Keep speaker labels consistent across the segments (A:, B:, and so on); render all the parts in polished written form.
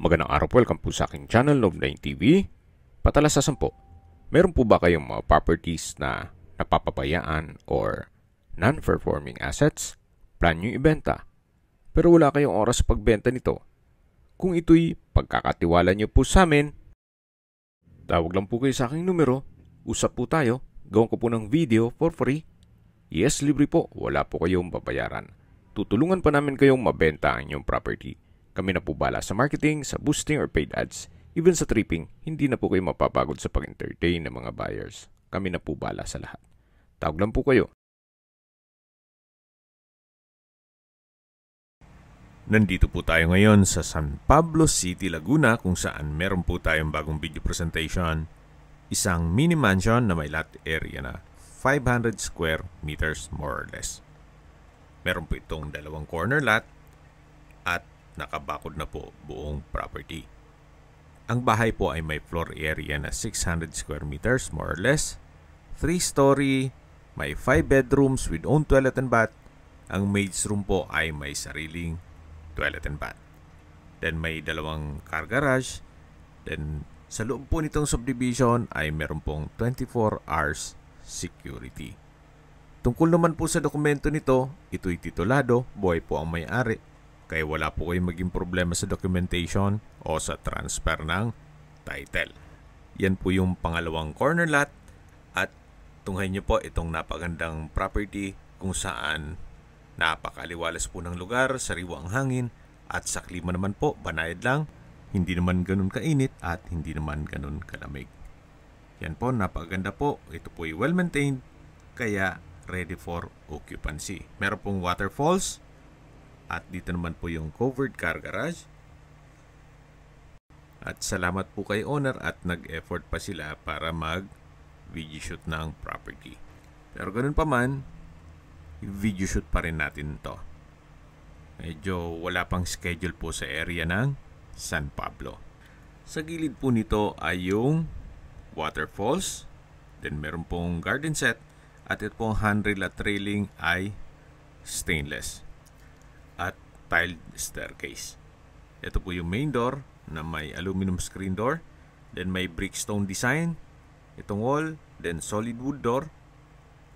A: Magandang araw po, welcome po sa aking channel, Love9 TV. Patalasasan po, meron po ba kayong mga properties na napapabayaan or non-performing assets? Plan nyo ibenta, pero wala kayong oras sa pagbenta nito. Kung ito'y pagkakatiwala nyo po sa amin, tawag lang po kayo sa aking numero, usap po tayo, gawin ko po ng video for free. Yes, libre po, wala po kayong babayaran. Tutulungan pa namin kayong mabenta ang inyong property. Kami na po bala sa marketing, sa boosting or paid ads. Even sa tripping, hindi na po kayo mapapagod sa pag-entertain ng mga buyers. Kami na po bala sa lahat. Tawag lang po kayo. Nandito po tayo ngayon sa San Pablo City, Laguna kung saan meron po tayong bagong video presentation. Isang mini mansion na may lot area na 500 square meters more or less. Meron po itong dalawang corner lot at nakabakod na po buong property. Ang bahay po ay may floor area na 600 square meters more or less. 3-story, may 5 bedrooms with own toilet and bath. Ang maid's room po ay may sariling toilet and bath. Then may dalawang car garage. Then sa loob po nitong subdivision ay meron pong 24 hours security. Tungkol naman po sa dokumento nito, ito'y titulado, buhay po ang may-ari. Kaya wala po kayong maging problema sa documentation o sa transfer ng title. Yan po yung pangalawang corner lot at tunghayin nyo po itong napagandang property kung saan napakaliwalas po ng lugar, sariwa ang hangin at sa klima naman po, banayad lang, hindi naman ganun kainit at hindi naman ganun kalamig. Yan po, napakaganda po. Ito po ay well-maintained kaya ready for occupancy. Meron pong waterfalls. At dito naman po yung covered car garage. At salamat po kay owner at nag-effort pa sila para mag-video shoot ng property. Pero ganun pa man, video shoot pa rin natin to. Medyo wala pang schedule po sa area ng San Pablo. Sa gilid po nito ay yung waterfalls. Then meron pong garden set. At ito pong handrail at railing ay stainless. At tiled staircase. Ito po yung main door na may aluminum screen door. Then may brickstone design. Itong wall. Then solid wood door.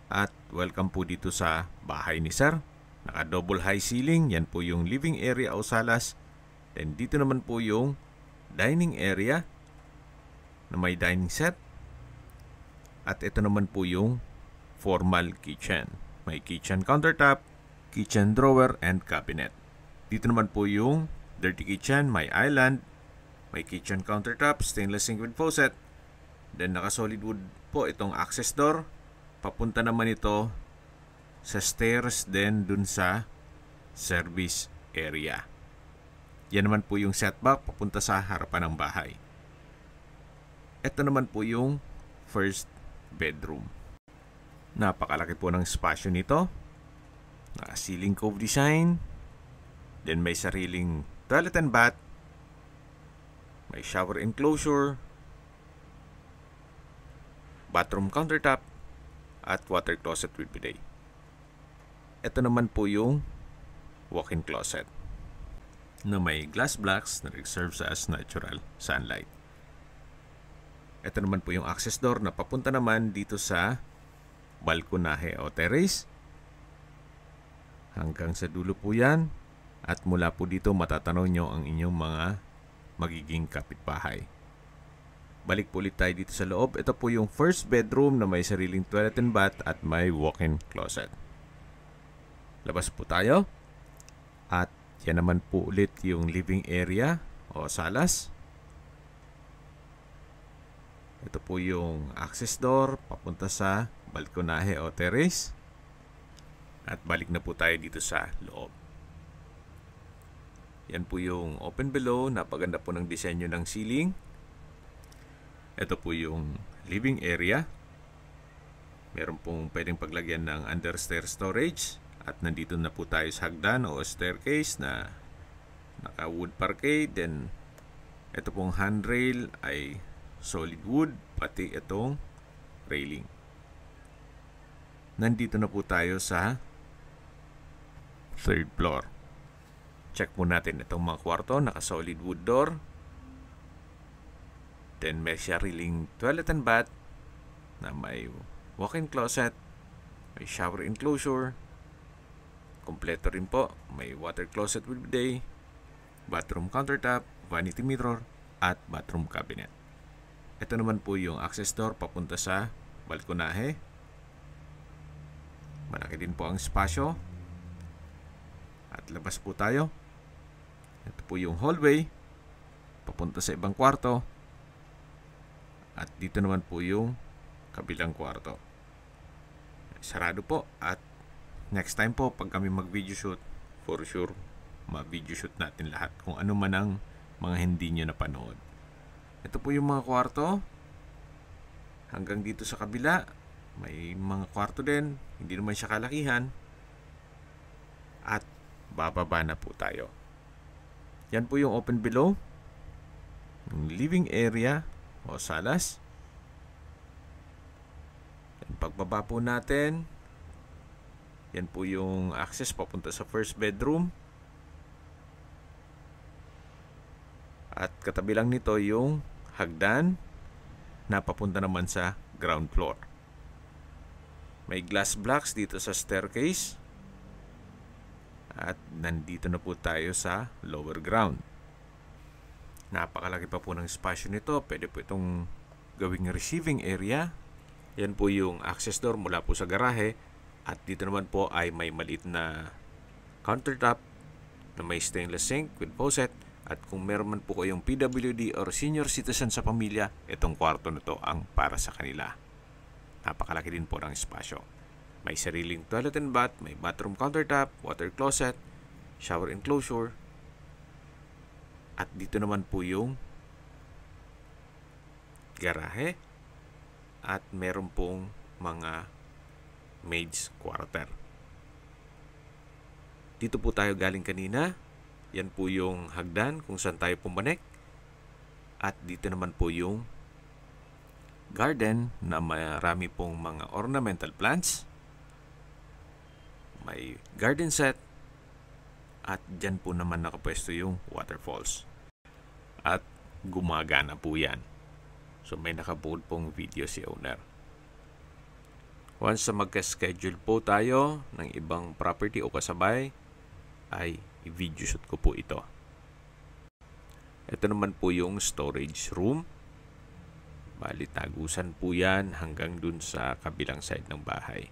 A: At welcome po dito sa bahay ni sir. Naka double high ceiling. Yan po yung living area o salas. Then dito naman po yung dining area na may dining set. At ito naman po yung formal kitchen. May kitchen countertop, kitchen drawer, and cabinet. Dito naman po yung dirty kitchen, may island, may kitchen countertop, stainless sink with faucet. Then naka-solid wood po itong access door. Papunta naman ito sa stairs then dun sa service area. Yan naman po yung setback papunta sa harapan ng bahay. Ito naman po yung first bedroom. Napakalaki po ng spasyo nito. Ceiling cove design. Then may sariling toilet and bath. May shower enclosure. Bathroom countertop. At water closet with bidet. Ito naman po yung walk-in closet na may glass blocks na serves as natural sunlight. Ito naman po yung access door na papunta naman dito sa balkonahe o terrace. Hanggang sa dulo po yan. At mula po dito matatanaw nyo ang inyong mga magiging kapitbahay. Balik po ulit tayo dito sa loob. Ito po yung first bedroom na may sariling toilet and bath at may walk-in closet. Labas po tayo. At yan naman po ulit yung living area o salas. Ito po yung access door papunta sa balkonahe o terrace. At balik na po tayo dito sa loob. Yan po yung open below. Napaganda po ng disenyo ng ceiling. Ito po yung living area. Meron pong pwedeng paglagyan ng understair storage. At nandito na po tayo sa hagdan o staircase na naka wood parquet. Then ito pong handrail ay solid wood. Pati itong railing. Nandito na po tayo sa third floor. Check po natin itong mga kwarto. Naka solid wood door. Then may sariling toilet and bath na may walk-in closet, may shower enclosure, kompleto rin po, may water closet with bidet, bathroom countertop, vanity mirror, at bathroom cabinet. Ito naman po yung access door papunta sa balkonahe. Malaki din po ang espasyo. At labas po tayo. Ito po yung hallway papunta sa ibang kwarto. At dito naman po yung kabilang kwarto. Sarado po. At next time po pag kami mag-video shoot, for sure ma-video shoot natin lahat kung ano man ang mga hindi nyo napanood. Ito po yung mga kwarto. Hanggang dito sa kabila, may mga kwarto din. Hindi naman siya kalakihan. At bababa na po tayo. Yan po yung open below. Yung living area o salas. Yan, pagbaba po natin, yan po yung access papunta sa first bedroom. At katabi lang nito yung hagdan na papunta naman sa ground floor. May glass blocks dito sa staircase. At nandito na po tayo sa lower ground. Napakalaki pa po ng espasyo nito. Pwede po itong gawing receiving area. Yan po yung access door mula po sa garahe. At dito naman po ay may maliit na countertop na may stainless sink with faucet. At kung meron man po kayong PWD or senior citizen sa pamilya, itong kwarto na to ang para sa kanila. Napakalaki din po ng espasyo. May sariling toilet and bath, may bathroom countertop, water closet, shower enclosure. At dito naman po yung garahe. At meron pong mga maid's quarter. Dito po tayo galing kanina. Yan po yung hagdan kung saan tayo pumanik. At dito naman po yung garden na marami pong mga ornamental plants. May garden set. At dyan po naman nakapwesto yung waterfalls. At gumagana po yan. So may nakabuod pong video si owner. Once na magka-schedule po tayo ng ibang property o kasabay, ay i-video shoot ko po ito. Ito naman po yung storage room. Bali, tagusan po yan hanggang dun sa kabilang side ng bahay.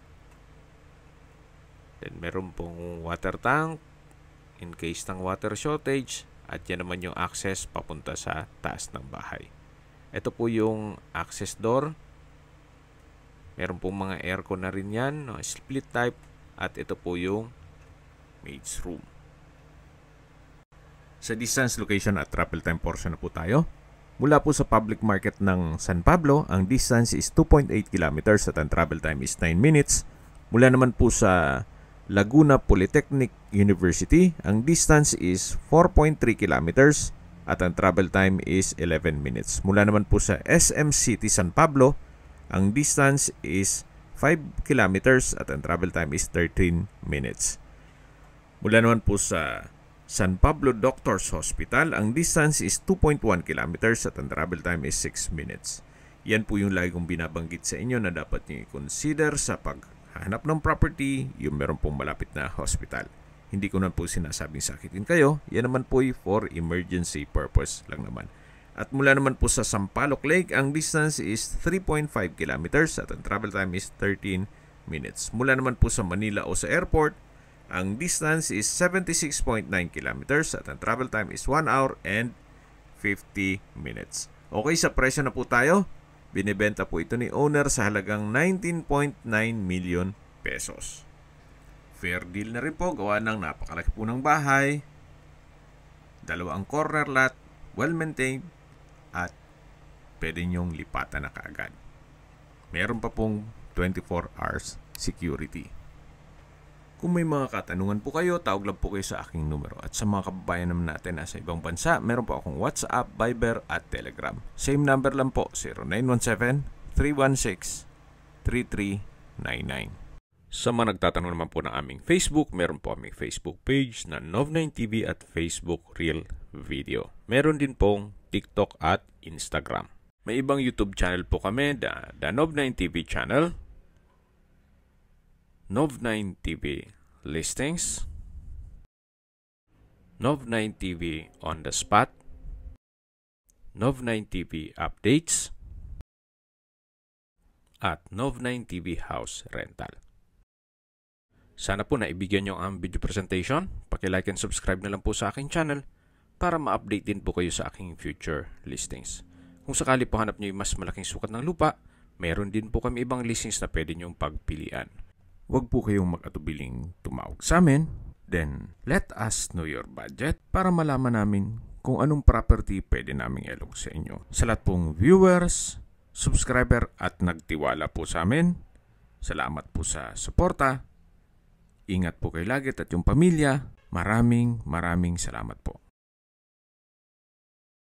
A: Then meron pong water tank in case ng water shortage. At yan naman yung access papunta sa taas ng bahay. Ito po yung access door. Meron pong mga aircon na rin yan, no? Split type. At ito po yung maid's room. Sa distance, location at travel time portion na po tayo. Mula po sa public market ng San Pablo, ang distance is 2.8 kilometers at ang travel time is 9 minutes. Mula naman po sa Laguna Polytechnic University, ang distance is 4.3 kilometers at ang travel time is 11 minutes. Mula naman po sa SM City San Pablo, ang distance is 5 kilometers at ang travel time is 13 minutes. Mula naman po sa San Pablo Doctors Hospital, ang distance is 2.1 kilometers at ang travel time is 6 minutes. Yan po yung lagi kong binabanggit sa inyo na dapat nyo i-consider sa paghahanap ng property, yung meron pong malapit na hospital. Hindi ko na po sinasabing sakitin kayo, yan naman po for emergency purpose lang naman. At mula naman po sa Sampaloc Lake, ang distance is 3.5 kilometers at ang travel time is 13 minutes. Mula naman po sa Manila o sa airport, ang distance is 76.9 kilometers at ang travel time is 1 hour and 50 minutes. Okay, sa presyo na po tayo. Binibenta po ito ni owner sa halagang 19.9 million pesos. Fair deal na rin po, gawa ng napakalaki po ng bahay. Dalawang corner lot, well-maintained, at pwede nyong lipatan na kaagad. Meron pa pong 24 hours security. Kung may mga katanungan po kayo, tawag lang po kayo sa aking numero. At sa mga kababayan naman natin na sa ibang bansa, meron po akong WhatsApp, Viber at Telegram. Same number lang po, 0917-316-3399. Sa mga nagtatanong naman po ng aming Facebook, meron po aming Facebook page na Nov9TV at Facebook Real Video. Meron din pong TikTok at Instagram. May ibang YouTube channel po kami, the Nov9 TV channel, Nov9 TV Listings, Nov9 TV On The Spot, Nov9 TV Updates, at Nov9 TV House Rental. Sana po naibigyan nyo ang video presentation. Paki-like and subscribe na lang po sa aking channel para ma-update din po kayo sa aking future listings. Kung sakali po hanap nyo yung mas malaking sukat ng lupa, meron din po kami ibang listings na pwede nyong pagpilian. Huwag po kayong mag-atubiling tumawag sa amin. Then, let us know your budget para malaman namin kung anong property pwede naming ilog sa inyo. Sa lahat pong viewers, subscriber at nagtiwala po sa amin, salamat po sa suporta. Ingat po kayo lagi at yung pamilya. Maraming salamat po.